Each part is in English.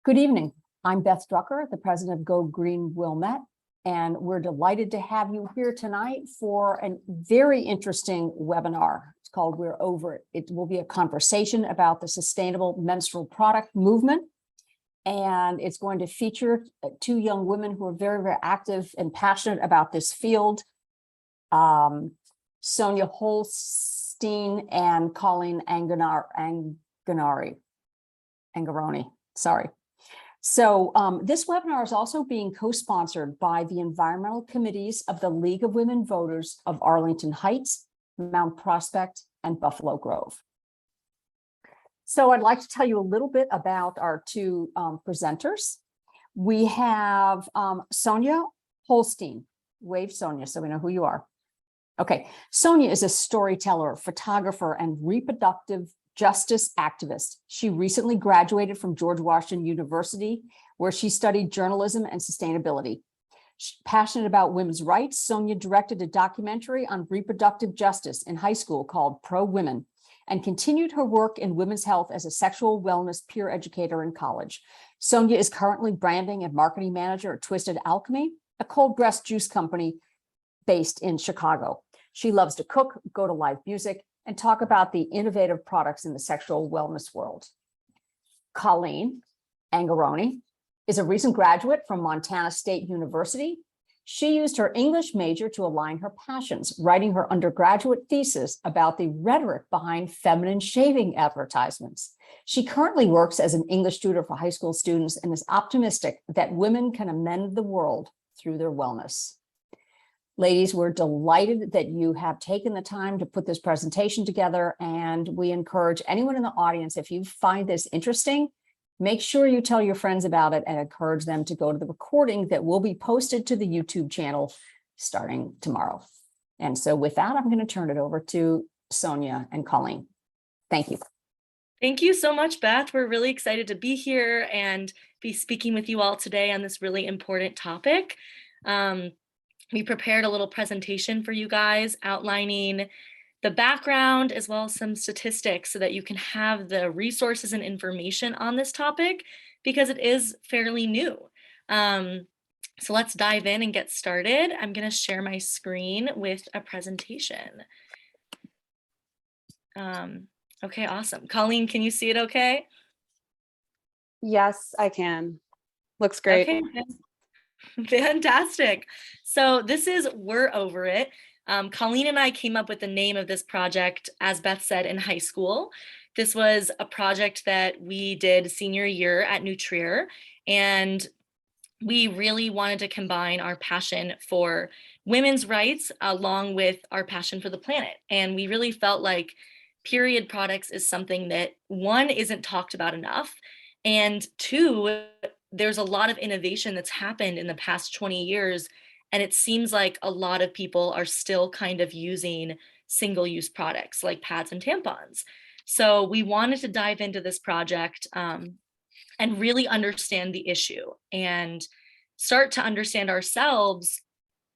Good evening. I'm Beth Drucker, the president of Go Green Wilmette, and we're delighted to have you here tonight for a very interesting webinar. It's called We're Over It. It will be a conversation about the sustainable menstrual product movement, and it's going to feature two young women who are very, very active and passionate about this field, Sonia Holstein and Colleen Angarone. Sorry. So this webinar is also being co-sponsored by the environmental committees of the League of Women Voters of Arlington Heights, Mount Prospect, and Buffalo Grove. So I'd like to tell you a little bit about our two presenters. We have Sonia Holstein. Wave, Sonia, so we know who you are. Okay, Sonia is a storyteller, photographer, and reproductive justice activist. She recently graduated from George Washington University, where she studied journalism and sustainability. Passionate about women's rights, Sonia directed a documentary on reproductive justice in high school called Pro Women, and continued her work in women's health as a sexual wellness peer educator in college. Sonia is currently branding and marketing manager at Twisted Alchemy, a cold pressed juice company based in Chicago. She loves to cook, go to live music, and talk about the innovative products in the sexual wellness world. Colleen Angarone is a recent graduate from Montana State University. She used her English major to align her passions, writing her undergraduate thesis about the rhetoric behind feminine shaving advertisements. She currently works as an English tutor for high school students and is optimistic that women can amend the world through their wellness. Ladies, we're delighted that you have taken the time to put this presentation together, and we encourage anyone in the audience, if you find this interesting, make sure you tell your friends about it and encourage them to go to the recording that will be posted to the YouTube channel starting tomorrow. And so with that, I'm going to turn it over to Sonia and Colleen. Thank you. Thank you so much, Beth. We're really excited to be here and be speaking with you all today on this really important topic. We prepared a little presentation for you guys outlining the background as well as some statistics so that you can have the resources and information on this topic because it is fairly new. So let's dive in and get started. I'm going to share my screen with a presentation. Okay, awesome. Colleen, can you see it okay? Yes, I can. Looks great. Okay, fantastic. So this is We're Over It. Colleen and I came up with the name of this project, as Beth said, in high school. This was a project that we did senior year at New Trier, and we really wanted to combine our passion for women's rights along with our passion for the planet. And we really felt like period products is something that, one, isn't talked about enough, and two, there's a lot of innovation that's happened in the past 20 years. And it seems like a lot of people are still kind of using single-use products like pads and tampons. So we wanted to dive into this project and really understand the issue and start to understand ourselves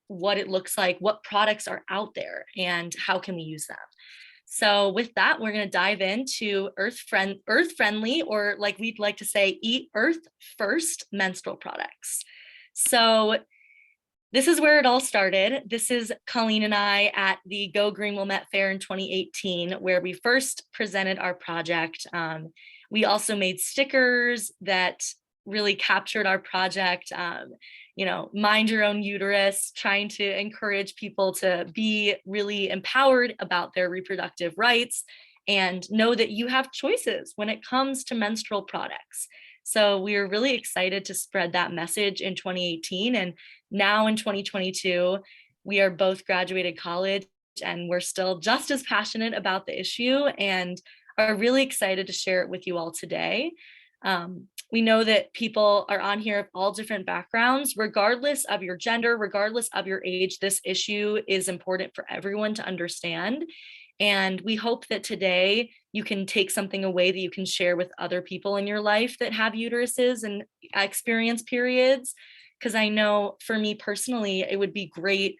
what it looks like, what products are out there, and how can we use them. So with that, we're going to dive into earth-friendly, or like we'd like to say, eat earth first menstrual products. So this is where it all started. This is Colleen and I at the Go Green Wilmette Fair in 2018, where we first presented our project. We also made stickers that really captured our project. Mind your own uterus, trying to encourage people to be really empowered about their reproductive rights and know that you have choices when it comes to menstrual products. So we are really excited to spread that message in 2018. And now in 2022, we are both graduated college and we're still just as passionate about the issue and are really excited to share it with you all today. We know that people are on here of all different backgrounds, regardless of your gender, regardless of your age. This issue is important for everyone to understand. And we hope that today you can take something away that you can share with other people in your life that have uteruses and experience periods. Because I know for me personally, it would be great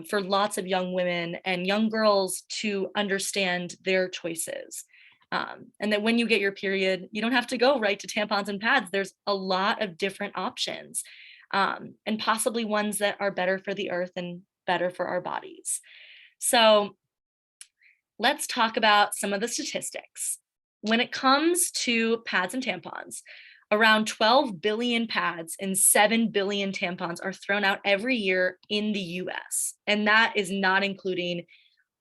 for lots of young women and young girls to understand their choices. And that when you get your period, you don't have to go right to tampons and pads. There's a lot of different options, and possibly ones that are better for the earth and better for our bodies. So let's talk about some of the statistics. When it comes to pads and tampons, around 12 billion pads and 7 billion tampons are thrown out every year in the US. And that is not including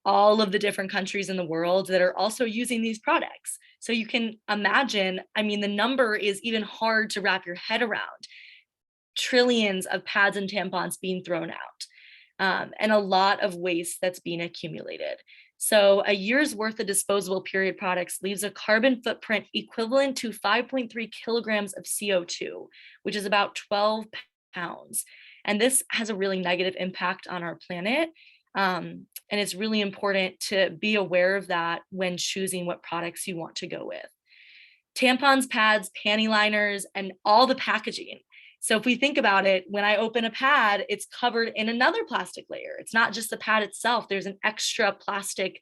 all of the different countries in the world that are also using these products. So you can imagine, I mean, the number is even hard to wrap your head around. Trillions of pads and tampons being thrown out, and a lot of waste that's being accumulated. So a year's worth of disposable period products leaves a carbon footprint equivalent to 5.3 kilograms of CO2, which is about 12 pounds. And this has a really negative impact on our planet. And it's really important to be aware of that when choosing what products you want to go with. Tampons, pads, panty liners, and all the packaging. So if we think about it, when I open a pad, it's covered in another plastic layer. It's not just the pad itself. There's an extra plastic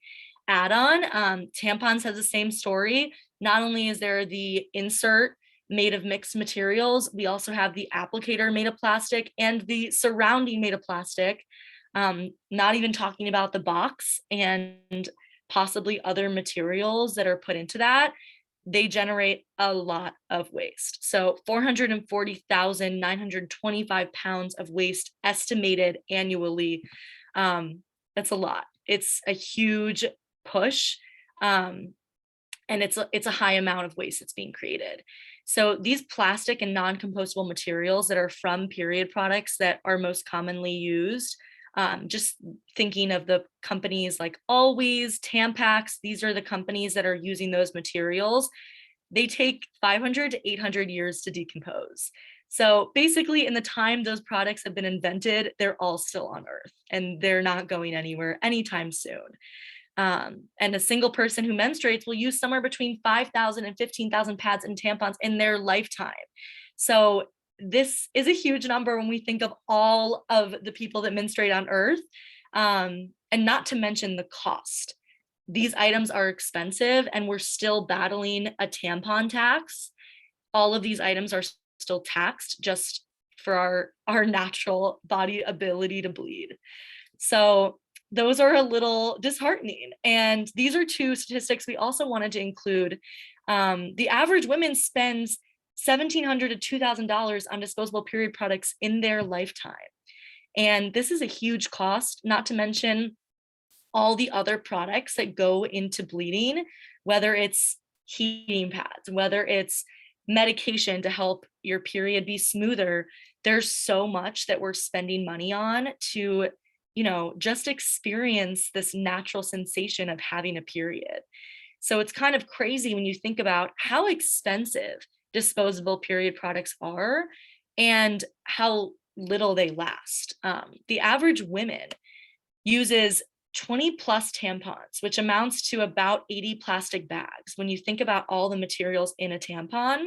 add-on. Tampons has the same story. Not only is there the insert made of mixed materials, we also have the applicator made of plastic and the surrounding made of plastic. Not even talking about the box and possibly other materials that are put into that. They generate a lot of waste. So 440,925 pounds of waste estimated annually. That's a lot. It's a huge push. And it's a high amount of waste that's being created. So these plastic and non-compostable materials that are from period products that are most commonly used, just thinking of the companies like Always, Tampax, these are the companies that are using those materials. They take 500 to 800 years to decompose. So basically in the time those products have been invented, they're all still on Earth and they're not going anywhere anytime soon. And a single person who menstruates will use somewhere between 5,000 and 15,000 pads and tampons in their lifetime. So this is a huge number when we think of all of the people that menstruate on Earth, and not to mention the cost. These items are expensive and we're still battling a tampon tax. All of these items are still taxed just for our natural body ability to bleed. So those are a little disheartening. And these are two statistics we also wanted to include. The average woman spends $1,700 to $2,000 on disposable period products in their lifetime. And this is a huge cost, not to mention all the other products that go into bleeding, whether it's heating pads, whether it's medication to help your period be smoother. There's so much that we're spending money on to, just experience this natural sensation of having a period. So it's kind of crazy when you think about how expensive disposable period products are and how little they last. The average woman uses 20 plus tampons, which amounts to about 80 plastic bags when you think about all the materials in a tampon.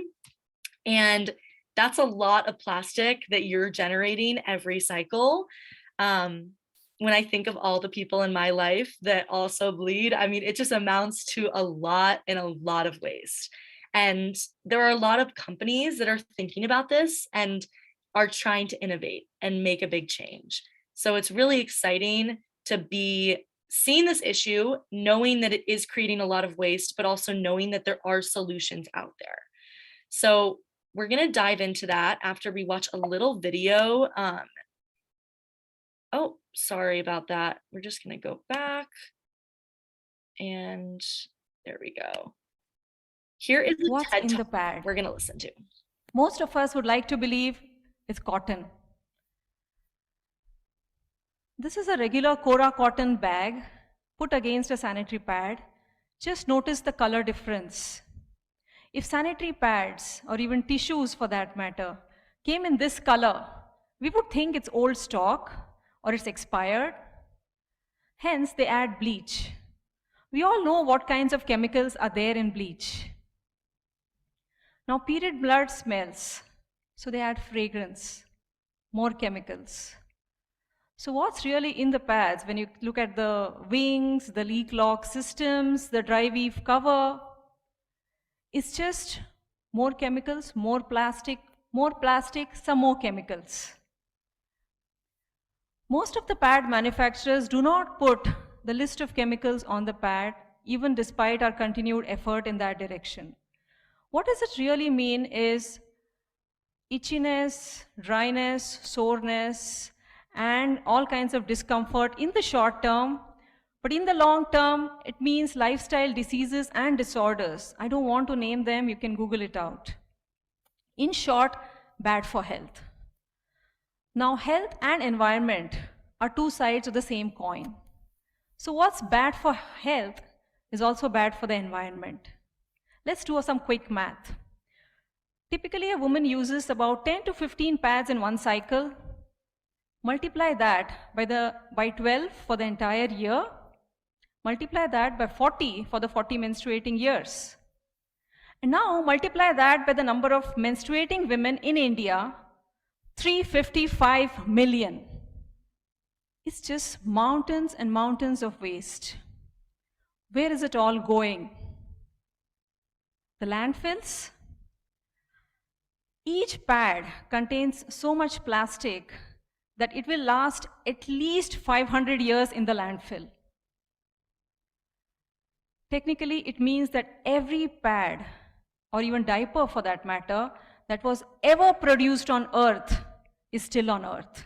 And that's a lot of plastic that you're generating every cycle. When I think of all the people in my life that also bleed, I mean, it just amounts to a lot and a lot of waste. And there are a lot of companies that are thinking about this and are trying to innovate and make a big change. So it's really exciting to be seeing this issue, knowing that it is creating a lot of waste, but also knowing that there are solutions out there. So we're going to dive into that after we watch a little video. Oh, sorry about that. We're just going to go back. And there we go. Here is a What's TED in the Talk pad? we're going to listen to. Most of us would like to believe it's cotton. This is a regular Cora cotton bag put against a sanitary pad. Just notice the color difference. If sanitary pads, or even tissues for that matter, came in this color, we would think it's old stock or it's expired. Hence, they add bleach. We all know what kinds of chemicals are there in bleach. Now, period blood smells, so they add fragrance, more chemicals. So what's really in the pads when you look at the wings, the leak lock systems, the dry weave cover? It's just more chemicals, more plastic, some more chemicals. Most of the pad manufacturers do not put the list of chemicals on the pad, even despite our continued effort in that direction. What does it really mean is itchiness, dryness, soreness, and all kinds of discomfort in the short term. But in the long term, it means lifestyle diseases and disorders. I don't want to name them, you can Google it out. In short, bad for health. Now, health and environment are two sides of the same coin. So what's bad for health is also bad for the environment. Let's do some quick math. Typically, a woman uses about 10 to 15 pads in one cycle. Multiply that by 12 for the entire year. Multiply that by 40 for the 40 menstruating years. And now multiply that by the number of menstruating women in India, 355 million. It's just mountains and mountains of waste. Where is it all going? The landfills? Each pad contains so much plastic that it will last at least 500 years in the landfill. Technically, it means that every pad, or even diaper for that matter, that was ever produced on Earth is still on Earth.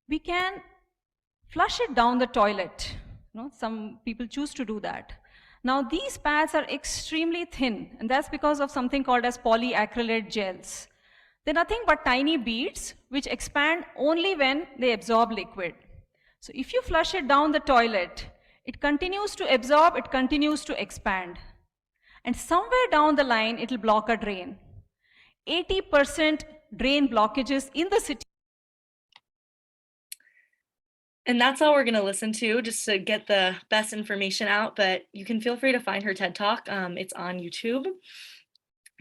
We can flush it down the toilet. Some people choose to do that. Now, these pads are extremely thin, and that's because of something called as polyacrylate gels. They're nothing but tiny beads which expand only when they absorb liquid. So if you flush it down the toilet, it continues to absorb, it continues to expand. And somewhere down the line, it'll block a drain. 80% drain blockages in the city. And that's all we're going to listen to just to get the best information out. But you can feel free to find her TED Talk. It's on YouTube.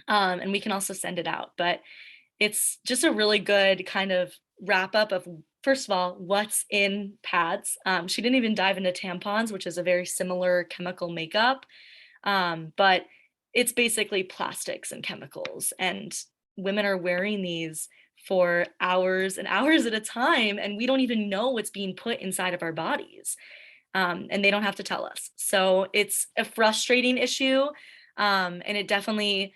And we can also send it out. But it's just a really good kind of wrap up of, first of all, what's in pads. She didn't even dive into tampons, which is a very similar chemical makeup. But it's basically plastics and chemicals. And women are wearing these for hours and hours at a time, and we don't even know what's being put inside of our bodies. And they don't have to tell us. So it's a frustrating issue. And it definitely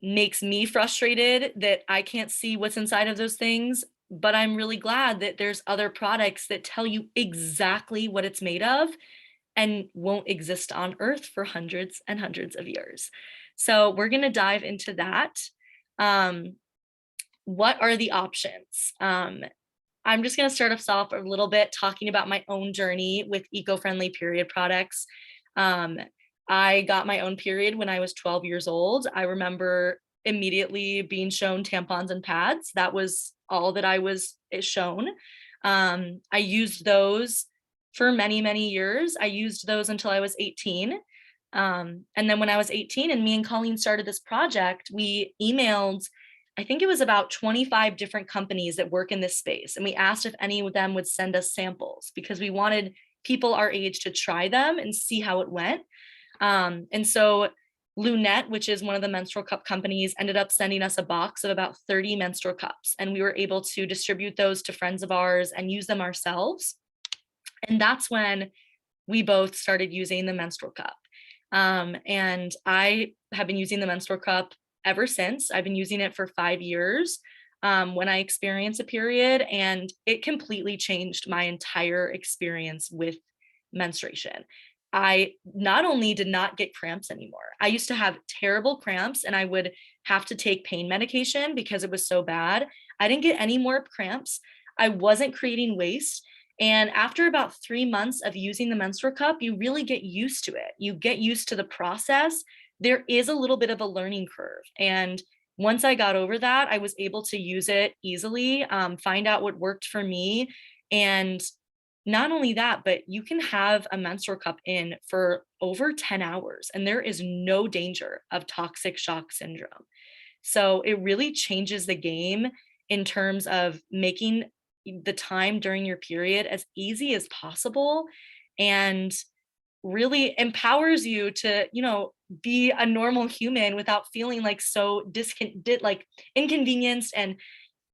makes me frustrated that I can't see what's inside of those things. But I'm really glad that there's other products that tell you exactly what it's made of and won't exist on Earth for hundreds and hundreds of years. So we're going to dive into that. What are the options? I'm just going to start us off a little bit talking about my own journey with eco-friendly period products. I got my own period when I was 12 years old. I remember immediately being shown tampons and pads. That was all that I was shown. I used those for many, many years. I used those until I was 18. And then when I was 18 and me and Colleen started this project, we emailed, I think it was about 25 different companies that work in this space. And we asked if any of them would send us samples because we wanted people our age to try them and see how it went. And so Lunette, which is one of the menstrual cup companies, ended up sending us a box of about 30 menstrual cups. And we were able to distribute those to friends of ours and use them ourselves. And that's when we both started using the menstrual cup. And I have been using the menstrual cup ever since. I've been using it for 5 years when I experience a period, and it completely changed my entire experience with menstruation. I not only did not get cramps anymore, I used to have terrible cramps and I would have to take pain medication because it was so bad. I didn't get any more cramps. I wasn't creating waste. And after about 3 months of using the menstrual cup, you really get used to it. You get used to the process. There is a little bit of a learning curve. And once I got over that, I was able to use it easily, find out what worked for me. And not only that, but you can have a menstrual cup in for over 10 hours and there is no danger of toxic shock syndrome. So it really changes the game in terms of making the time during your period as easy as possible. And really empowers you to, be a normal human without feeling like so inconvenienced, and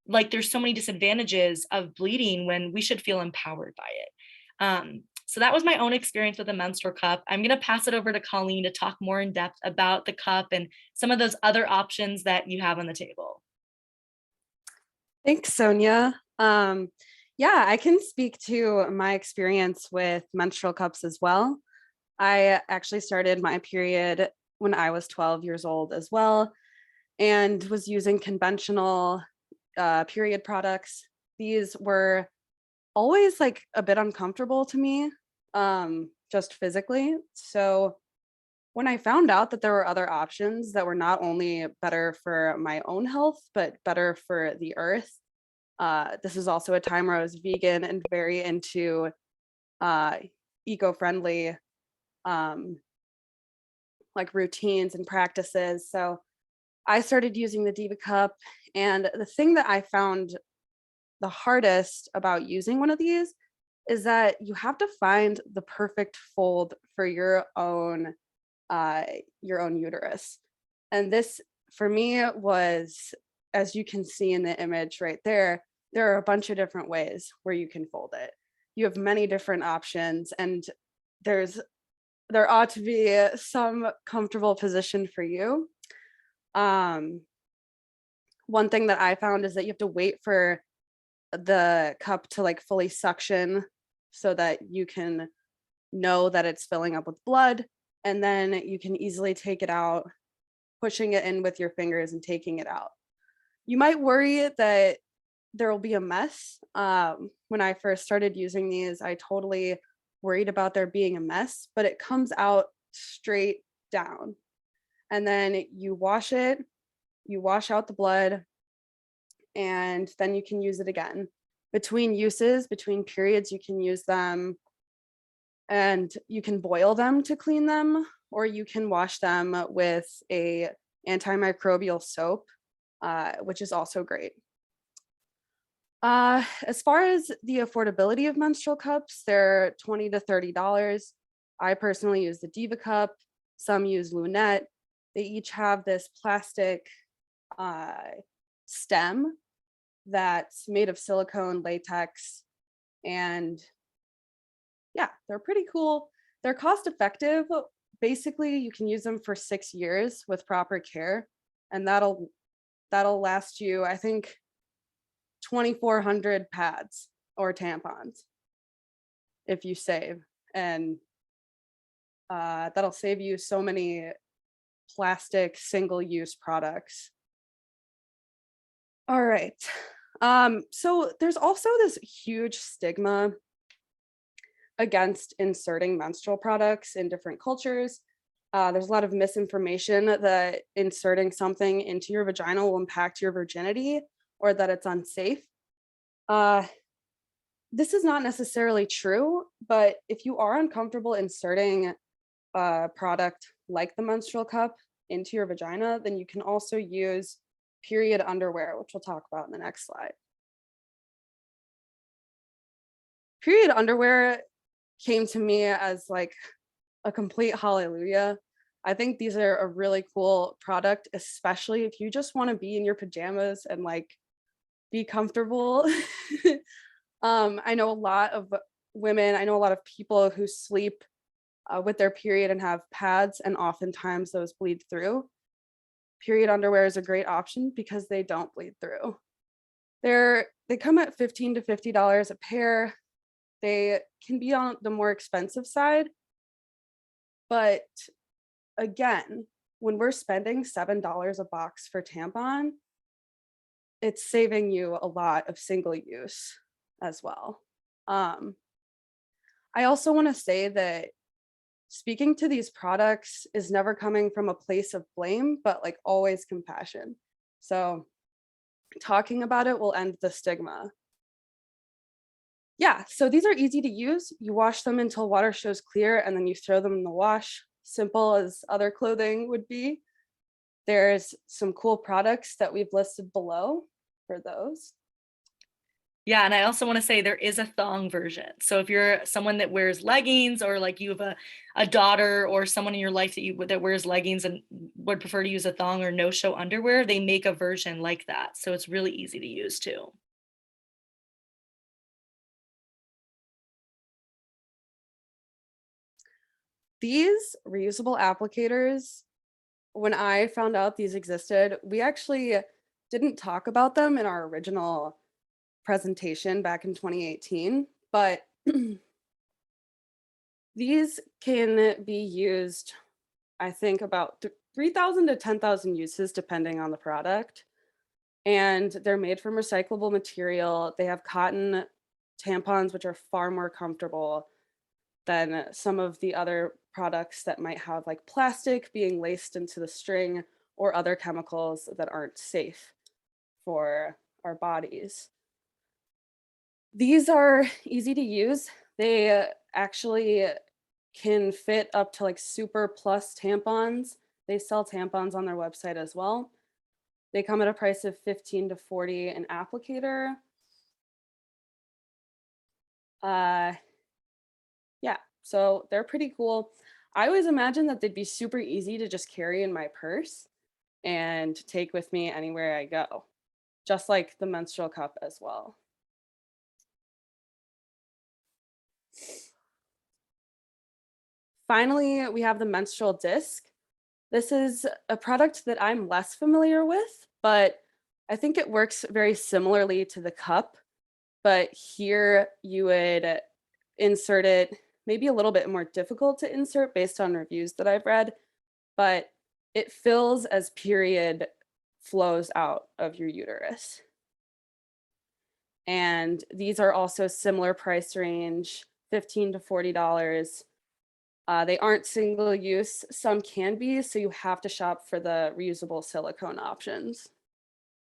like there's so many disadvantages of bleeding when we should feel empowered by it. So that was my own experience with the menstrual cup. I'm going to pass it over to Colleen to talk more in depth about the cup and some of those other options that you have on the table. Thanks, Sonia. Yeah, I can speak to my experience with menstrual cups as well. I actually started my period when I was 12 years old as well, and was using conventional period products. These were always like a bit uncomfortable to me, just physically. So when I found out that there were other options that were not only better for my own health, but better for the earth, this is also a time where I was vegan and very into eco-friendly like routines and practices. So I started using the Diva Cup, and the thing that I found the hardest about using one of these is that you have to find the perfect fold for your own uterus. And this for me was, as you can see in the image right there are a bunch of different ways where you can fold it. You have many different options, and there ought to be some comfortable position for you. One thing that I found is that you have to wait for the cup to like fully suction so that you can know that it's filling up with blood, and then you can easily take it out, pushing it in with your fingers and taking it out. You might worry that there will be a mess. When I first started using these, I totally worried about there being a mess, but it comes out straight down. And then you wash it, you wash out the blood, and then you can use it again. Between uses, between periods, you can use them, and you can boil them to clean them, or you can wash them with a antimicrobial soap, which is also great. As far as the affordability of menstrual cups, they're $20 to $30. I personally use the Diva Cup. Some use Lunette. They each have this plastic stem that's made of silicone, latex, and yeah, they're pretty cool. They're cost effective. Basically, you can use them for 6 years with proper care, and that'll last you, I think, 2,400 pads or tampons if you save, and that'll save you so many plastic single-use products. All right. So there's also this huge stigma against inserting menstrual products in different cultures. There's a lot of misinformation that inserting something into your vagina will impact your virginity, or that it's unsafe. This is not necessarily true, but if you are uncomfortable inserting a product like the menstrual cup into your vagina, then you can also use period underwear, which we'll talk about in the next slide. Period underwear came to me as like a complete hallelujah. I think these are a really cool product, especially if you just want to be in your pajamas and like be comfortable. I know a lot of women, I know a lot of people who sleep with their period and have pads, and oftentimes those bleed through. Period underwear is a great option because they don't bleed through. They come at $15 to $50 a pair. They can be on the more expensive side, but again, when we're spending $7 a box for tampon, it's saving you a lot of single use as well. I also want to say that speaking to these products is never coming from a place of blame, but like always compassion. So talking about it will end the stigma. Yeah, so these are easy to use. You wash them until water shows clear, and then you throw them in the wash, simple as other clothing would be. There's some cool products that we've listed below for those. Yeah, and I also want to say there is a thong version. So if you're someone that wears leggings, or like you have a daughter or someone in your life that wears leggings and would prefer to use a thong or no-show underwear, they make a version like that. So it's really easy to use too. These reusable applicators, when I found out these existed, we actually didn't talk about them in our original presentation back in 2018, but these can be used, I think, about 3,000 to 10,000 uses depending on the product. And they're made from recyclable material. They have cotton tampons, which are far more comfortable than some of the other products that might have like plastic being laced into the string or other chemicals that aren't safe for our bodies. These are easy to use. They actually can fit up to like super plus tampons. They sell tampons on their website as well. They come at a price of $15 to $40 an applicator. Yeah, so they're pretty cool. I always imagined that they'd be super easy to just carry in my purse and take with me anywhere I go, just like the menstrual cup as well. Finally, we have the menstrual disc. This is a product that I'm less familiar with, but I think it works very similarly to the cup. But here you would insert it, maybe a little bit more difficult to insert based on reviews that I've read, but it fills as period flows out of your uterus. And these are also similar price range, $15 to $40. They aren't single use, some can be, so you have to shop for the reusable silicone options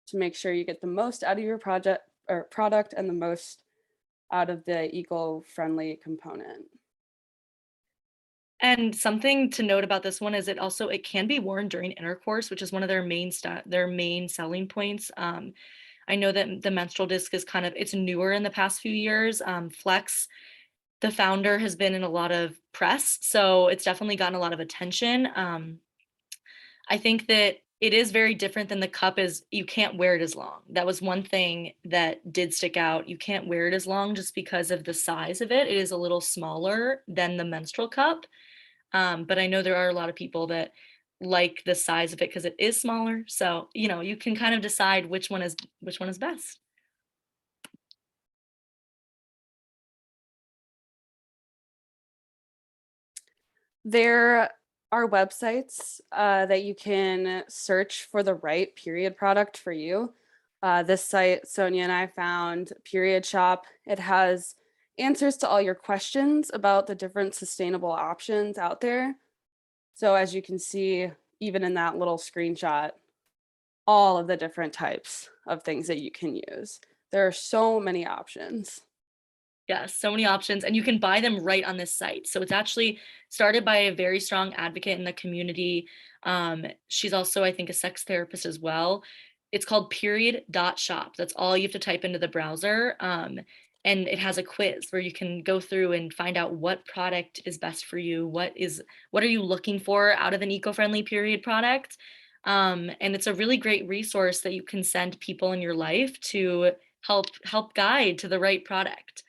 to make sure you get the most out of your product and the most out of the eco-friendly component. And something to note about this one is it can be worn during intercourse, which is one of their main selling points. I know that the menstrual disc is it's newer in the past few years. Flex, the founder, has been in a lot of press, so it's definitely gotten a lot of attention. I think that it is very different than the cup. Is you can't wear it as long. That was one thing that did stick out. You can't wear it as long just because of the size of it. It is a little smaller than the menstrual cup. But I know there are a lot of people that like the size of it because it is smaller. So, you can kind of decide which one is best. There are websites that you can search for the right period product for you. This site, Sonia and I found, Period Shop. It has answers to all your questions about the different sustainable options out there. So as you can see, even in that little screenshot, all of the different types of things that you can use. There are so many options. Yes, so many options, and you can buy them right on this site. So it's actually started by a very strong advocate in the community. She's also, I think, a sex therapist as well. It's called period.shop. That's all you have to type into the browser. And it has a quiz where you can go through and find out what product is best for you. What are you looking for out of an eco-friendly period product? And it's a really great resource that you can send people in your life to help guide to the right product.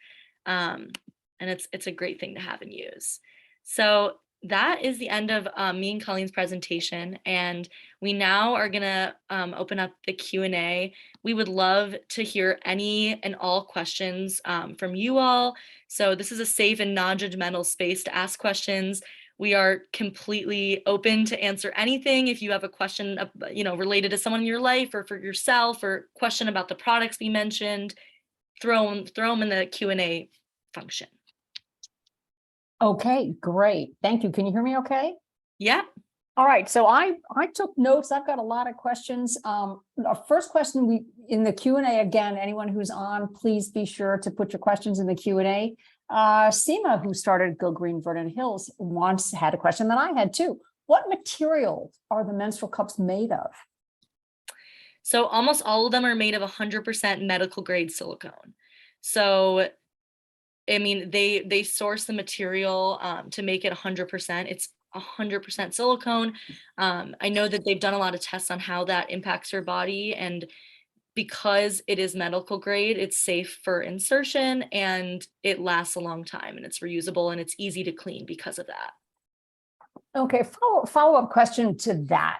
And it's a great thing to have and use. So that is the end of me and Colleen's presentation, and we now are gonna open up the Q&A. We would love to hear any and all questions from you all. So this is a safe and non-judgmental space to ask questions. We are completely open to answer anything. If you have a question, related to someone in your life or for yourself, or question about the products we mentioned, throw them in the Q&A function. Okay, great. Thank you. Can you hear me okay? Yeah. All right, so I took notes. I've got a lot of questions. Our first question in the Q&A, again, anyone who's on, please be sure to put your questions in the Q&A. Seema, who started Go Green Vernon Hills, once had a question that I had too. What materials are the menstrual cups made of? So almost all of them are made of 100% medical grade silicone. So, I mean, they source the material to make it 100%. It's 100% silicone. I know that they've done a lot of tests on how that impacts your body, and because it is medical grade, it's safe for insertion and it lasts a long time, and it's reusable and it's easy to clean because of that. Okay, follow-up question to that.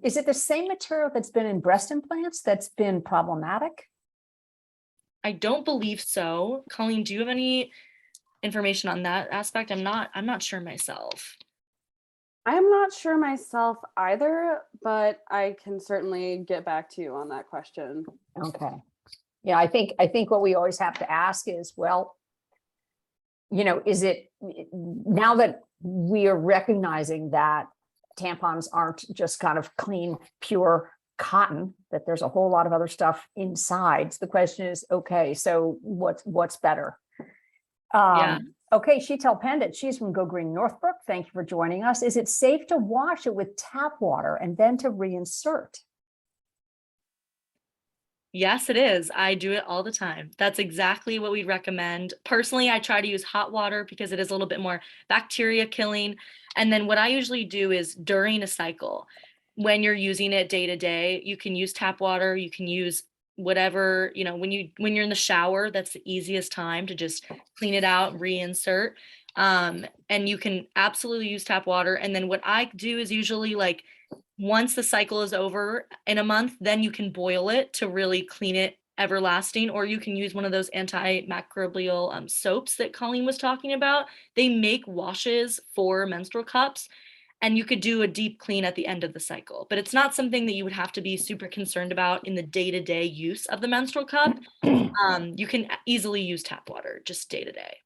Is it the same material that's been in breast implants that's been problematic? I don't believe so. Colleen, do you have any information on that aspect? I'm not sure myself. I'm not sure myself either, but I can certainly get back to you on that question. Okay. Yeah, I think what we always have to ask is, well, is it now that we are recognizing that tampons aren't just kind of clean, pure cotton, that there's a whole lot of other stuff inside. So the question is, okay, so what's better? Yeah. Okay, Sheetal Pandit, she's from Go Green Northbrook. Thank you for joining us. Is it safe to wash it with tap water and then to reinsert? Yes, it is. I do it all the time. That's exactly what we recommend. Personally, I try to use hot water because it is a little bit more bacteria killing. And then what I usually do is during a cycle, when you're using it day to day, you can use tap water, you can use whatever, when you're in the shower, that's the easiest time to just clean it out, reinsert. And you can absolutely use tap water. And then what I do is usually, like, once the cycle is over in a month, then you can boil it to really clean it everlasting, or you can use one of those antimicrobial soaps that Colleen was talking about. They make washes for menstrual cups, and you could do a deep clean at the end of the cycle. But it's not something that you would have to be super concerned about in the day-to-day use of the menstrual cup. You can easily use tap water just day to day.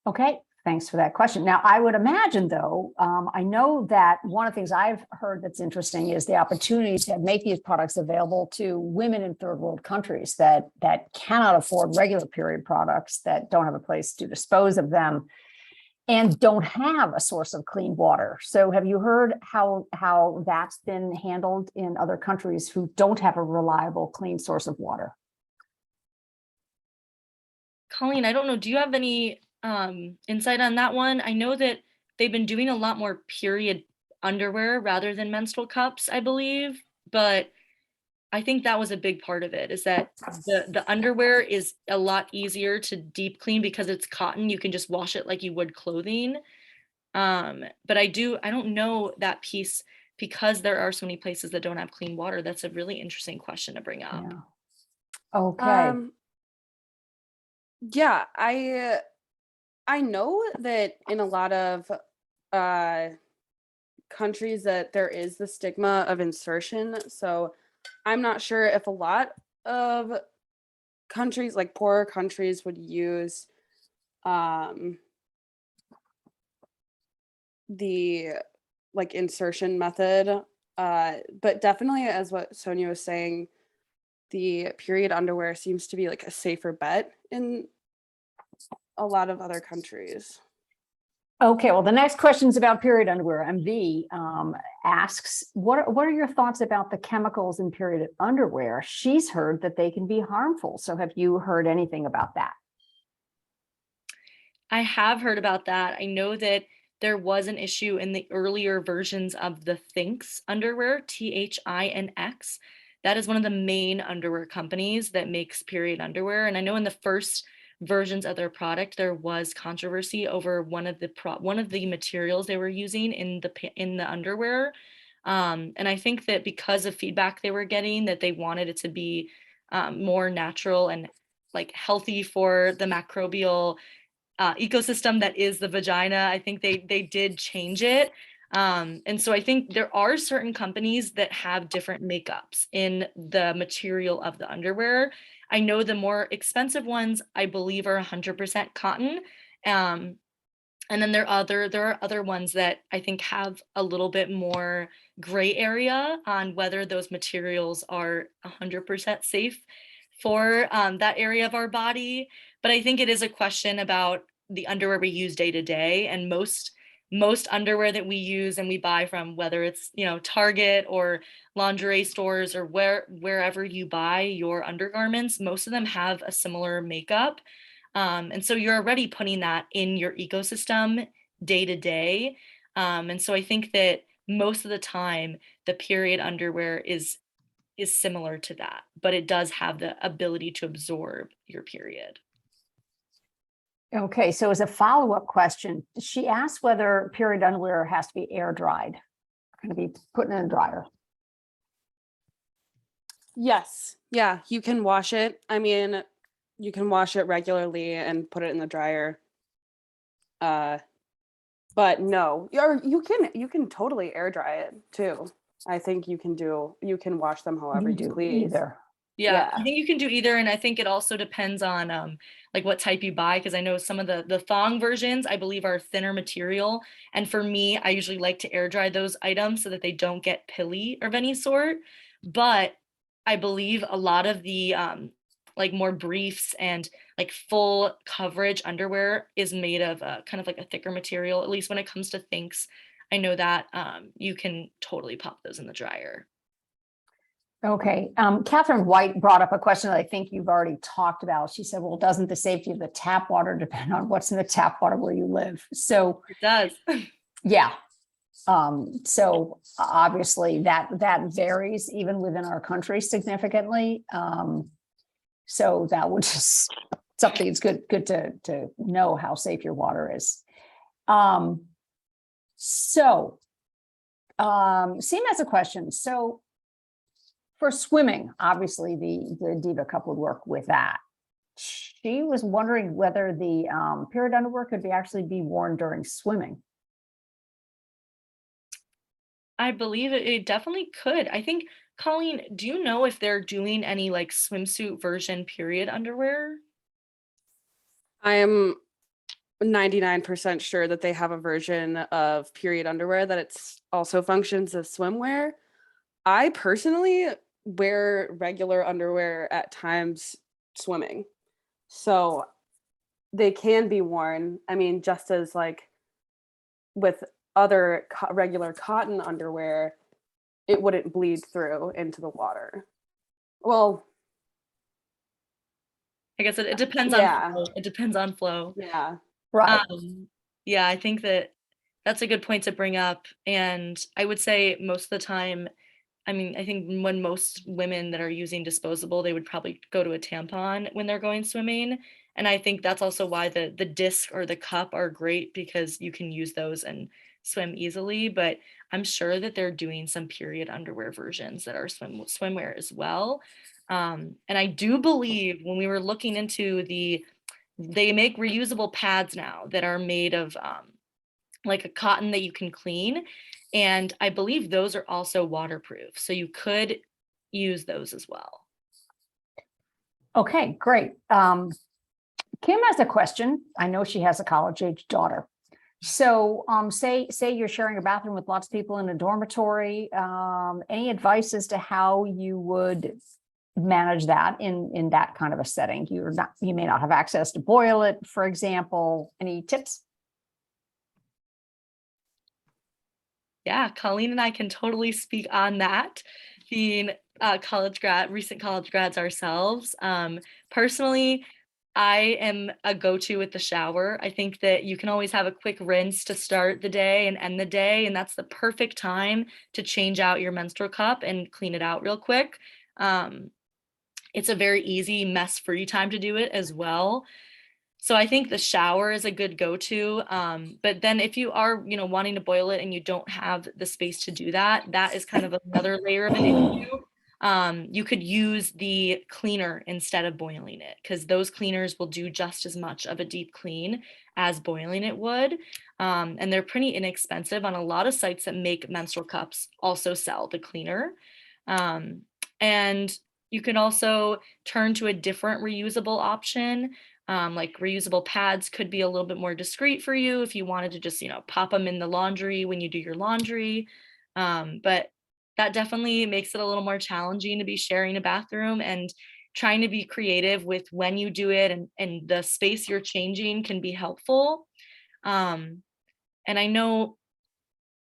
Okay, thanks for that question. Now, I would imagine, though, I know that one of the things I've heard that's interesting is the opportunity to make these products available to women in third world countries that cannot afford regular period products, that don't have a place to dispose of them, and don't have a source of clean water. So have you heard how that's been handled in other countries who don't have a reliable, clean source of water? Colleen, I don't know. Do you have any insight on that one? I know that they've been doing a lot more period underwear rather than menstrual cups, I believe, but I think that was a big part of it, is that the underwear is a lot easier to deep clean because it's cotton. You can just wash it like you would clothing. But I don't know that piece, because there are so many places that don't have clean water. That's a really interesting question to bring up. Yeah. Okay. Yeah, I know that in a lot of countries that there is the stigma of insertion. So I'm not sure if a lot of countries, like poorer countries, would use the like insertion method. But definitely, as what Sonia was saying, the period underwear seems to be like a safer bet in a lot of other countries. Okay, well, the next question is about period underwear. MV asks, what are your thoughts about the chemicals in period underwear? She's heard that they can be harmful. So have you heard anything about that? I have heard about that. I know that there was an issue in the earlier versions of the Thinx underwear, THINX. That is one of the main underwear companies that makes period underwear. And I know in the first versions of their product, there was controversy over one of the materials they were using in the underwear. And I think that because of feedback they were getting, that they wanted it to be more natural and like healthy for the microbial ecosystem that is the vagina, I think they did change it. And so I think there are certain companies that have different makeups in the material of the underwear. I know the more expensive ones, I believe, are 100% cotton. And then there are other ones that I think have a little bit more gray area on whether those materials are 100% safe for that area of our body. But I think it is a question about the underwear we use day to day, and most most underwear that we use and we buy from, whether it's, Target or lingerie stores or wherever you buy your undergarments, most of them have a similar makeup. And so you're already putting that in your ecosystem day to day. And so I think that most of the time the period underwear is similar to that, but it does have the ability to absorb your period. Okay, so as a follow-up question, she asked whether period underwear has to be air dried. Going to be put in a dryer. Yes. Yeah, you can wash it. I mean, you can wash it regularly and put it in the dryer. But no, you can totally air dry it too. I think you can wash them however you do please. either. Yeah, I Yeah. think you can do either, and I think it also depends on like what type you buy, because I know some of the thong versions I believe are thinner material, and for me I usually like to air dry those items so that they don't get pilly of any sort. But I believe a lot of the like more briefs and like full coverage underwear is made of kind of like a thicker material, at least when it comes to thinks. I know that you can totally pop those in the dryer. Okay, Catherine White brought up a question that I think you've already talked about. She said, well, doesn't the safety of the tap water depend on what's in the tap water where you live? So It does. yeah. So obviously that varies even within our country significantly. So that would just something it's good to know how safe your water is. Seema has a question. So for swimming, obviously the Diva Cup would work with that. She was wondering whether the period underwear could actually be worn during swimming. I believe it definitely could. I think, Colleen, do you know if they're doing any like swimsuit version period underwear? I'm 99% sure that they have a version of period underwear that it's also functions as swimwear. I personally wear regular underwear at times swimming. So they can be worn. I mean, just as like with other regular cotton underwear, it wouldn't bleed through into the water. Well, I guess it depends yeah. on flow. It depends on flow. Yeah. Right. Yeah, I think that's a good point to bring up. And I would say most of the time, I mean, I think when most women that are using disposable, they would probably go to a tampon when they're going swimming. And I think that's also why the disc or the cup are great, because you can use those and swim easily. But I'm sure that they're doing some period underwear versions that are swimwear as well. And I do believe when we were looking into they make reusable pads now that are made of like a cotton that you can clean. And I believe those are also waterproof. So you could use those as well. Okay, great. Kim has a question. I know she has a college-age daughter. So say you're sharing a bathroom with lots of people in a dormitory. Any advice as to how you would manage that in that kind of a setting? You may not have access to boil it, for example. Any tips? Yeah, Colleen and I can totally speak on that, being recent college grads ourselves. Personally, I am a go-to with the shower. I think that you can always have a quick rinse to start the day and end the day, and that's the perfect time to change out your menstrual cup and clean it out real quick. It's a very easy mess-free time to do it as well. So I think the shower is a good go-to. But then if you are, wanting to boil it and you don't have the space to do that, that is kind of another layer of an issue. You could use the cleaner instead of boiling it, because those cleaners will do just as much of a deep clean as boiling it would. And they're pretty inexpensive. On a lot of sites that make menstrual cups also sell the cleaner. And you can also turn to a different reusable option. Like reusable pads could be a little bit more discreet for you if you wanted to just, pop them in the laundry when you do your laundry. But that definitely makes it a little more challenging to be sharing a bathroom, and trying to be creative with when you do it and the space you're changing can be helpful. And I know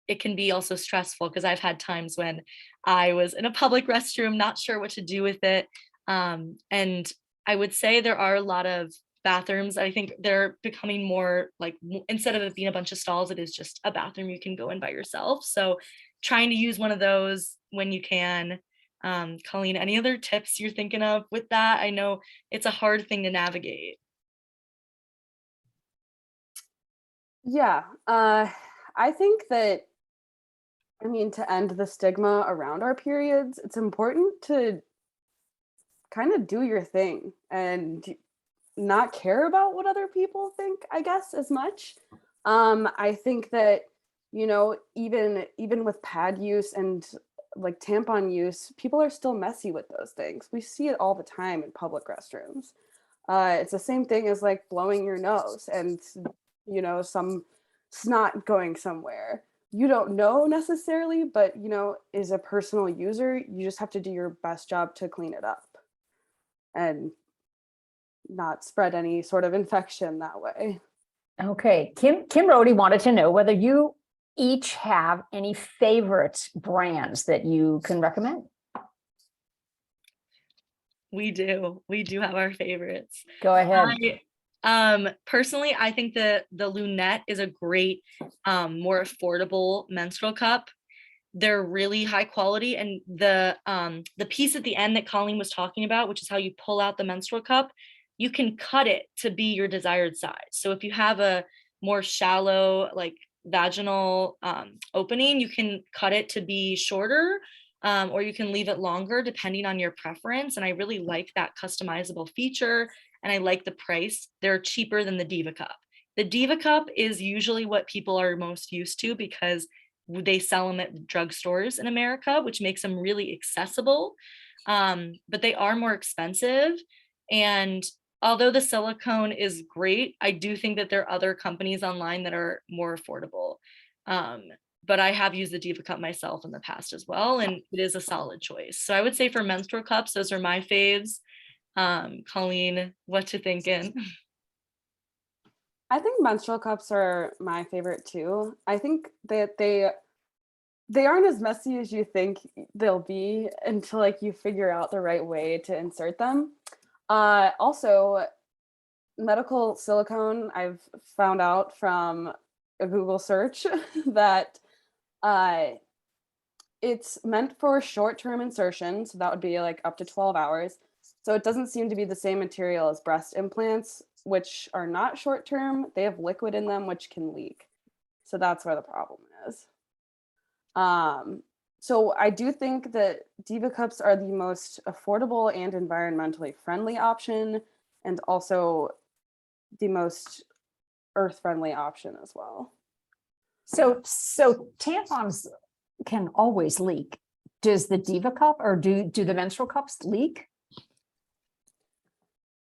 it can be also stressful because I've had times when I was in a public restroom, not sure what to do with it. And I would say there are a lot of bathrooms. I think they're becoming more like, instead of it being a bunch of stalls, it is just a bathroom you can go in by yourself. So trying to use one of those when you can. Colleen, any other tips you're thinking of with that? I know it's a hard thing to navigate. Yeah, I think that, I mean, to end the stigma around our periods, it's important to kind of do your thing and not care about what other people think, I guess, as much. I think that, you know, even with pad use and like tampon use, people are still messy with those things. We see it all the time in public restrooms. It's the same thing as like blowing your nose and, you know, some snot going somewhere. You don't know necessarily, but, you know, as a personal user, you just have to do your best job to clean it up and not spread any sort of infection that way. Okay, Kim Rohde wanted to know whether you each have any favorite brands that you can recommend. We do have our favorites. Go ahead. Personally, I think the Lunette is a great, more affordable menstrual cup. They're really high quality, and the piece at the end that Colleen was talking about, which is how you pull out the menstrual cup, you can cut it to be your desired size. So if you have a more shallow, like vaginal opening, you can cut it to be shorter, or you can leave it longer depending on your preference. And I really like that customizable feature, and I like the price. They're cheaper than the Diva Cup. The Diva Cup is usually what people are most used to because they sell them at drugstores in America, which makes them really accessible. But they are more expensive. And although the silicone is great, I do think that there are other companies online that are more affordable. But I have used the Diva Cup myself in the past as well, and it is a solid choice. So I would say for menstrual cups, those are my faves. Colleen, what you thinking? I think menstrual cups are my favorite too. I think that they aren't as messy as you think they'll be until like you figure out the right way to insert them. Also, medical silicone, I've found out from a Google search that it's meant for short-term insertion, so that would be like up to 12 hours. So it doesn't seem to be the same material as breast implants, which are not short-term. They have liquid in them, which can leak. So that's where the problem is. So I do think that Diva Cups are the most affordable and environmentally friendly option, and also the most earth-friendly option as well. So tampons can always leak. Does the Diva Cup or do the menstrual cups leak?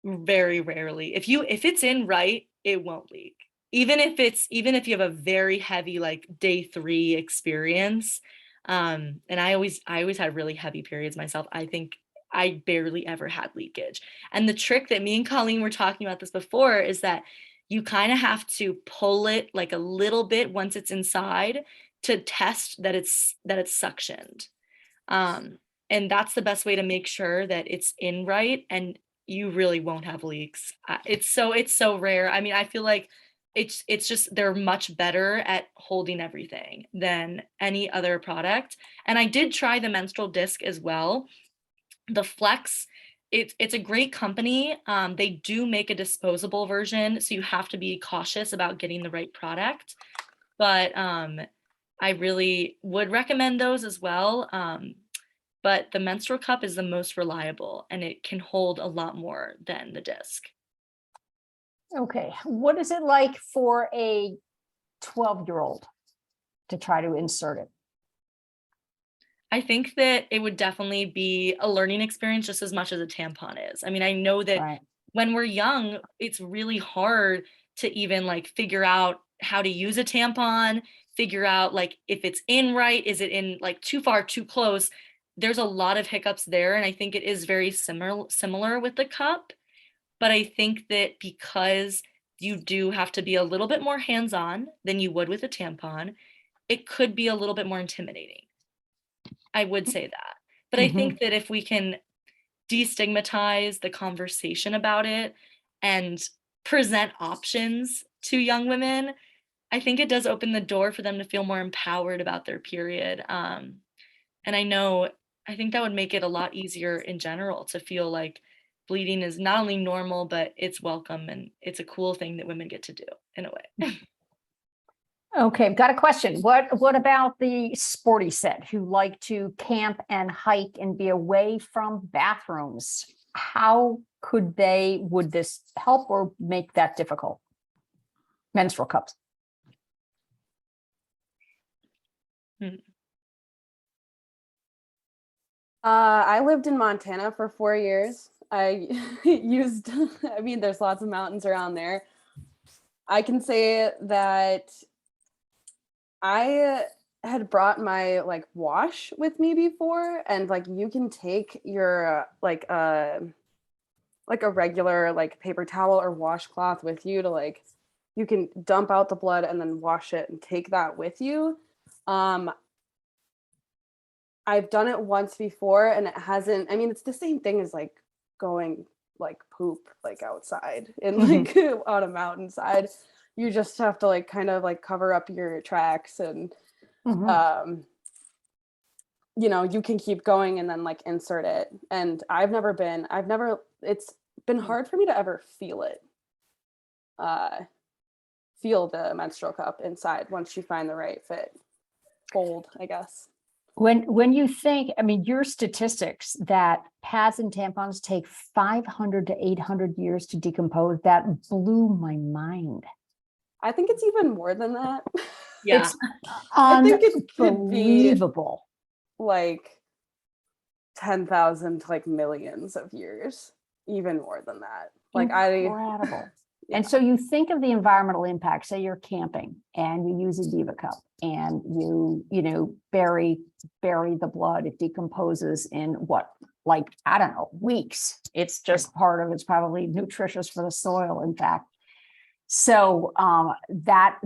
Very rarely. If it's in right, it won't leak. Even if you have a very heavy like day 3 experience. And I always had really heavy periods myself. I think I barely ever had leakage. And the trick that me and Colleen were talking about this before is that you kind of have to pull it like a little bit once it's inside to test that it's suctioned. And that's the best way to make sure that it's in right, and you really won't have leaks. It's so rare. I mean, I feel like it's just they're much better at holding everything than any other product. And I did try the Menstrual Disc as well. The Flex, it's a great company. They do make a disposable version, so you have to be cautious about getting the right product. But I really would recommend those as well. But the menstrual cup is the most reliable, and it can hold a lot more than the disc. Okay, what is it like for a 12-year-old to try to insert it? I think that it would definitely be a learning experience just as much as a tampon is. I mean, I know that Right. when we're young, it's really hard to even like figure out how to use a tampon, figure out like if it's in right, is it in like too far, too close? There's a lot of hiccups there, and I think it is very similar with the cup. But I think that because you do have to be a little bit more hands-on than you would with a tampon. It could be a little bit more intimidating. I would say that. But I think that if we can destigmatize the conversation about it and present options to young women, I think it does open the door for them to feel more empowered about their period. And I think that would make it a lot easier in general to feel like bleeding is not only normal, but it's welcome and it's a cool thing that women get to do in a way. Okay, I've got a question. What about the sporty set who like to camp and hike and be away from bathrooms? How would this help or make that difficult? Menstrual cups. I lived in Montana for 4 years. I there's lots of mountains around there. I can say that I had brought my wash with me before, and you can take your a regular paper towel or washcloth with you to you can dump out the blood and then wash it and take that with you. I've done it once before and it hasn't, it's the same thing as going poop outside and on a mountainside. You just have to kind of cover up your tracks and you can keep going and then insert it. And it's been hard for me to ever feel the menstrual cup inside once you find the right fit fold, I guess. When you think, your statistics that pads and tampons take 500 to 800 years to decompose, that blew my mind. I think it's even more than that. Yeah. It's I think it could be unbelievable. 10,000 to millions of years, even more than that. Incredible. Yeah. And so you think of the environmental impact. Say you're camping and you use a Diva Cup and you bury the blood. It decomposes in weeks. It's just it's probably nutritious for the soil, in fact. So that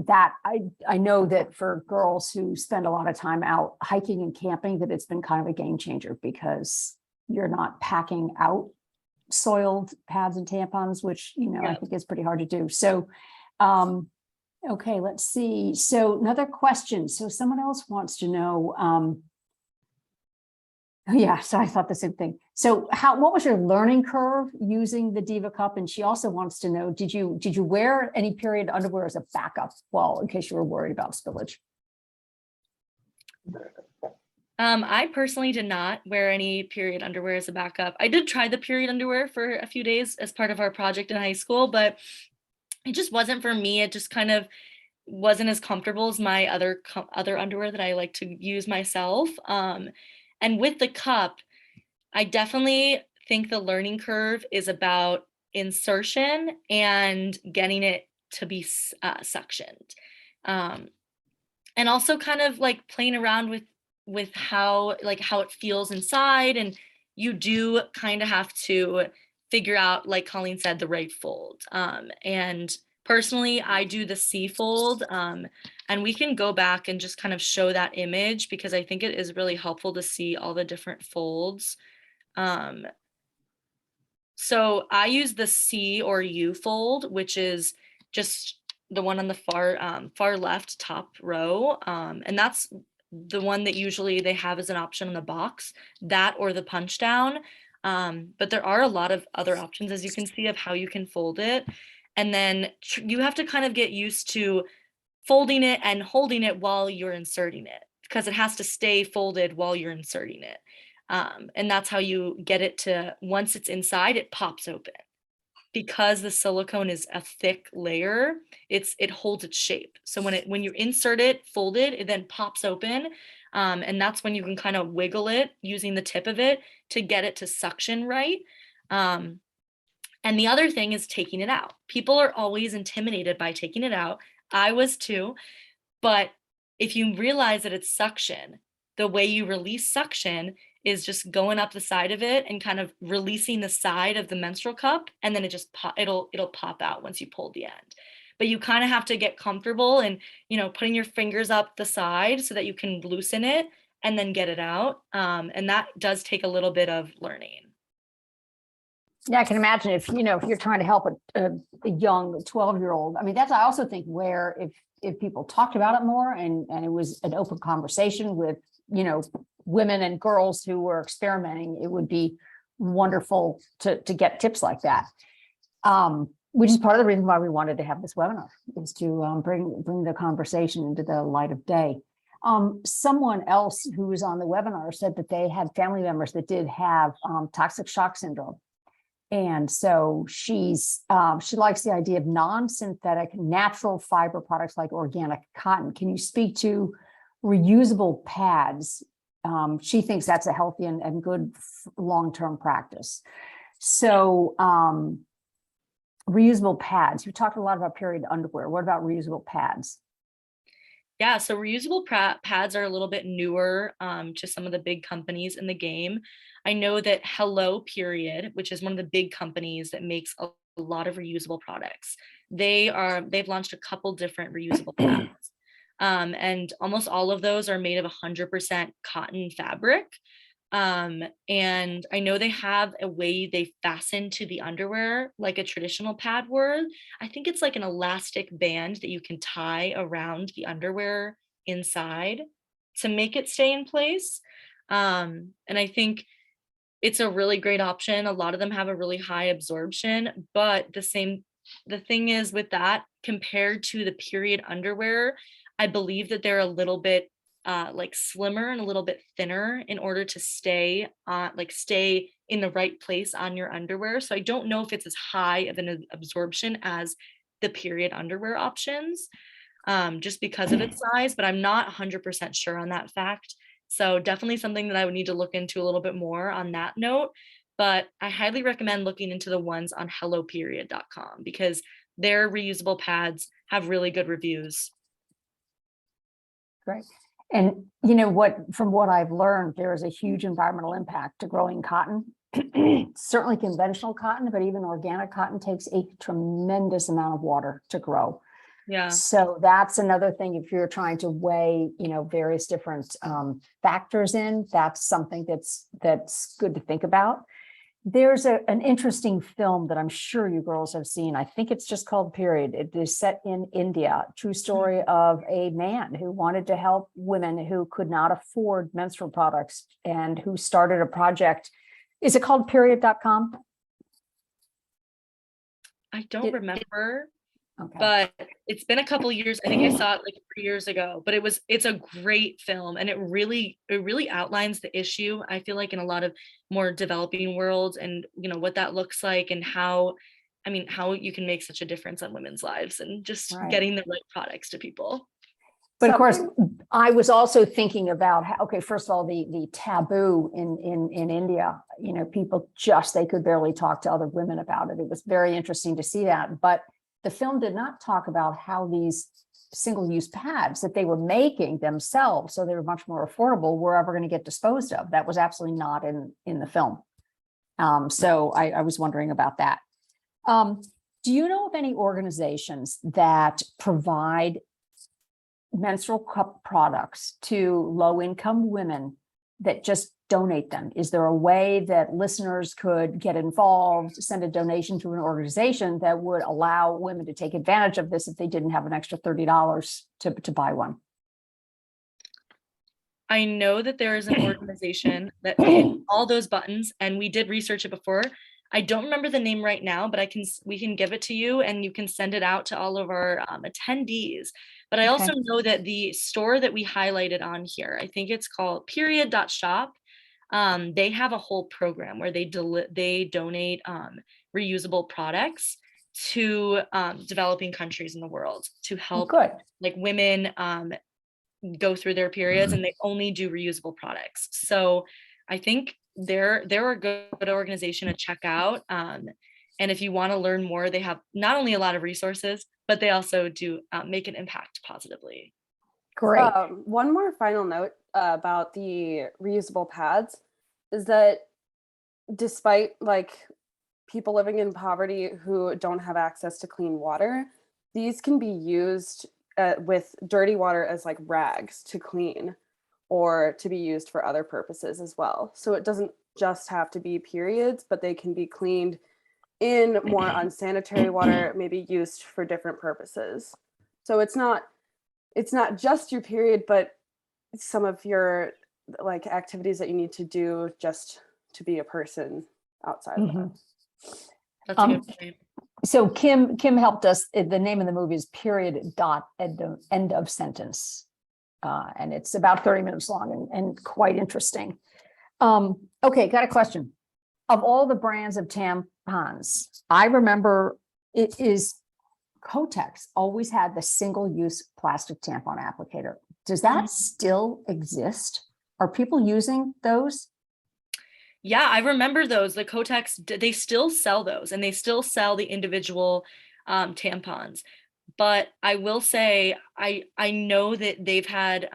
I know that for girls who spend a lot of time out hiking and camping, that it's been kind of a game changer because you're not packing out soiled pads and tampons, which I think is pretty hard to do. So okay, let's see. So another question. So someone else wants to know, so I thought the same thing. So what was your learning curve using the Diva Cup? And she also wants to know, did you wear any period underwear as a backup? Well, in case you were worried about spillage. I personally did not wear any period underwear as a backup. I did try the period underwear for a few days as part of our project in high school, but it just wasn't for me. It just kind of wasn't as comfortable as my other underwear that I like to use myself. And with the cup, I definitely think the learning curve is about insertion and getting it to be suctioned. And also kind of playing around with how it feels inside. And you do kind of have to figure out, like Colleen said, the right fold. And personally, I do the C fold, and we can go back and just kind of show that image because I think it is really helpful to see all the different folds. So I use the C or U fold, which is just the one on the far left top row. And that's the one that usually they have as an option on the box, that or the punch down. But there are a lot of other options, as you can see, of how you can fold it. And then you have to kind of get used to folding it and holding it while you're inserting it, because it has to stay folded while you're inserting it. And that's how you get it to, once it's inside, it pops open. Because the silicone is a thick layer, it holds its shape. So when you insert it folded, it then pops open. And that's when you can kind of wiggle it using the tip of it to get it to suction right. And the other thing is taking it out. People are always intimidated by taking it out. I was too. But if you realize that it's suction, the way you release suction is just going up the side of it and kind of releasing the side of the menstrual cup, and then it'll pop out once you pull the end. But you kind of have to get comfortable and, putting your fingers up the side so that you can loosen it and then get it out. And that does take a little bit of learning. Yeah, I can imagine if you're trying to help a young 12-year-old. I mean, that's, I also think, where if people talked about it more and it was an open conversation with, women and girls who were experimenting, it would be wonderful to get tips like that. Which is part of the reason why we wanted to have this webinar, is to bring the conversation into the light of day. Someone else who was on the webinar said that they had family members that did have toxic shock syndrome. And so she likes the idea of non-synthetic natural fiber products like organic cotton. Can you speak to reusable pads? She thinks that's a healthy and good long-term practice. So reusable pads, you talked a lot about period underwear. What about reusable pads? Yeah, so reusable pads are a little bit newer to some of the big companies in the game. I know that Hello Period, which is one of the big companies that makes a lot of reusable products, they've launched a couple different reusable pads. And almost all of those are made of 100% cotton fabric. And I know they have a way they fasten to the underwear like a traditional pad would. I think it's like an elastic band that you can tie around the underwear inside to make it stay in place. And I think it's a really great option. A lot of them have a really high absorption, but the thing is with that, compared to the period underwear, I believe that they're a little bit like slimmer and a little bit thinner in order to stay in the right place on your underwear. So I don't know if it's as high of an absorption as the period underwear options, just because of its size, but I'm not 100% sure on that fact. So definitely something that I would need to look into a little bit more on that note. But I highly recommend looking into the ones on helloperiod.com because their reusable pads have really good reviews. Great. And from what I've learned, there is a huge environmental impact to growing cotton. Certainly conventional cotton, but even organic cotton takes a tremendous amount of water to grow. Yeah. So that's another thing. If you're trying to weigh, various different factors in, that's something that's good to think about. There's an interesting film that I'm sure you girls have seen. I think it's just called Period. It is set in India. True story of a man who wanted to help women who could not afford menstrual products and who started a project. Is it called period.com? I don't remember. Okay. But it's been a couple years. I think I saw it like 3 years ago, but it's a great film and it really outlines the issue. I feel like in a lot of more developing worlds and what that looks like and how you can make such a difference on women's lives and just getting the right products to people. But of course, I was also thinking about how, first of all, the taboo in India, people they could barely talk to other women about it. It was very interesting to see that. But the film did not talk about how these single-use pads that they were making themselves, so they were much more affordable, were ever going to get disposed of. That was absolutely not in the film. So I was wondering about that. Do you know of any organizations that provide menstrual cup products to low-income women that just donate them? Is there a way that listeners could get involved, send a donation to an organization that would allow women to take advantage of this if they didn't have an extra $30 to buy one? I know that there is an organization that hits all those buttons, and we did research it before. I don't remember the name right now, but we can give it to you and you can send it out to all of our attendees. But I also know that the store that we highlighted on here, I think it's called period.shop. They have a whole program where they donate reusable products to developing countries in the world to help like women go through their periods, and they only do reusable products. So I think they're a good organization to check out. And if you want to learn more, they have not only a lot of resources, but they also do make an impact positively. Great. One more final note. about the reusable pads is that despite like people living in poverty who don't have access to clean water, these can be used with dirty water as like rags to clean or to be used for other purposes as well. So it doesn't just have to be periods, but they can be cleaned in more unsanitary water, maybe used for different purposes. So it's not just your period, but some of your like activities that you need to do just to be a person outside of that. That's a good point. So Kim helped us. The name of the movie is Period Dot End of Sentence. And it's about 30 minutes long and quite interesting. Okay, got a question. Of all the brands of tampons, I remember it is Kotex always had the single-use plastic tampon applicator. Does that still exist? Are people using those? Yeah, I remember those. The Kotex, they still sell those, and they still sell the individual tampons. But I will say, I know that they've had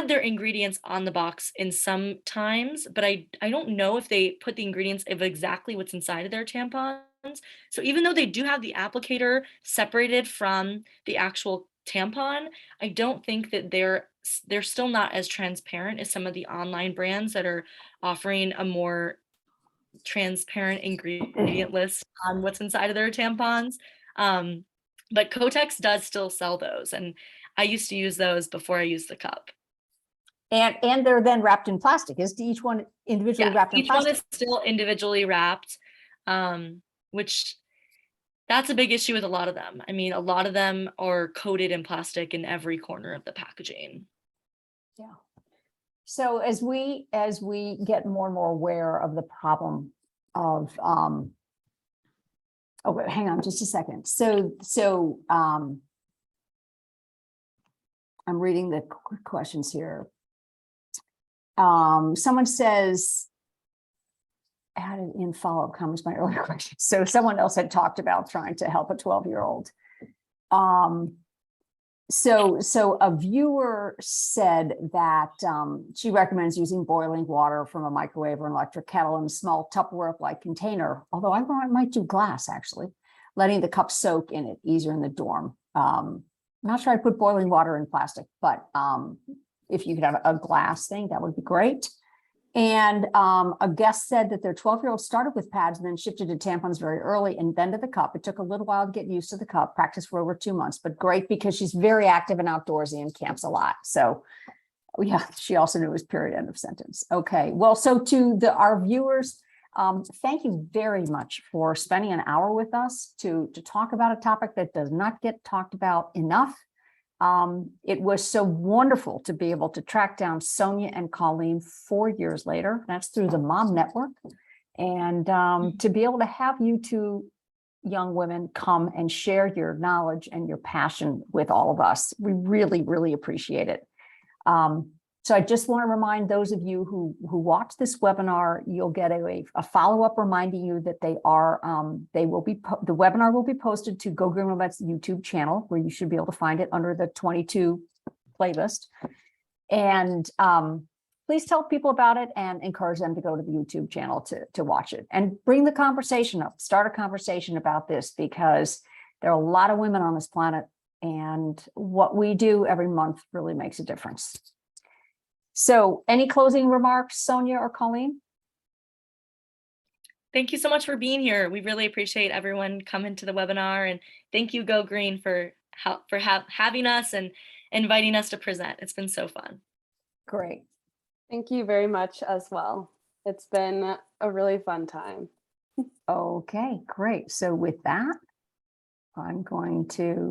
their ingredients on the box in some times, but I don't know if they put the ingredients of exactly what's inside of their tampons. So even though they do have the applicator separated from the actual tampon, I don't think that they're still not as transparent as some of the online brands that are offering a more transparent ingredient list on what's inside of their tampons. But Kotex does still sell those, and I used to use those before I used the cup. And they're then wrapped in plastic. Is each one individually wrapped in Each plastic? one is still individually wrapped, which that's a big issue with a lot of them. I mean, a lot of them are coated in plastic in every corner of the packaging. Yeah. So as we get more and more aware of the problem of oh, wait, hang on just a second. So I'm reading the questions here. Someone says, added in follow-up comments my earlier question. So someone else had talked about trying to help a 12-year-old. So a viewer said that she recommends using boiling water from a microwave or an electric kettle in a small Tupperware-like container, although I might do glass actually, letting the cup soak in it easier in the dorm. Not sure I'd put boiling water in plastic, but if you could have a glass thing, that would be great. And a guest said that their 12-year-old started with pads and then shifted to tampons very early and then to the cup. It took a little while to get used to the cup, practice for over 2 months, but great because she's very active and outdoorsy and camps a lot. So yeah, she also knew it was period end of sentence. Okay, well, so to our viewers, thank you very much for spending an hour with us to talk about a topic that does not get talked about enough. It was so wonderful to be able to track down Sonia and Colleen 4 years later. That's through the Mom Network. And to be able to have you two young women come and share your knowledge and your passion with all of us. We really, really appreciate it. So I just want to remind those of you who watch this webinar, you'll get a follow-up reminding you that the webinar will be posted to Go Green Romette's YouTube channel, where you should be able to find it under the 22 playlist. And please tell people about it and encourage them to go to the YouTube channel to watch it and bring the conversation up, start a conversation about this, because there are a lot of women on this planet and what we do every month really makes a difference. So any closing remarks, Sonia or Colleen? Thank you so much for being here. We really appreciate everyone coming to the webinar, and thank you, Go Green, for having us and inviting us to present. It's been so fun. Great. Thank you very much as well. It's been a really fun time. Okay, great. So with that, I'm going to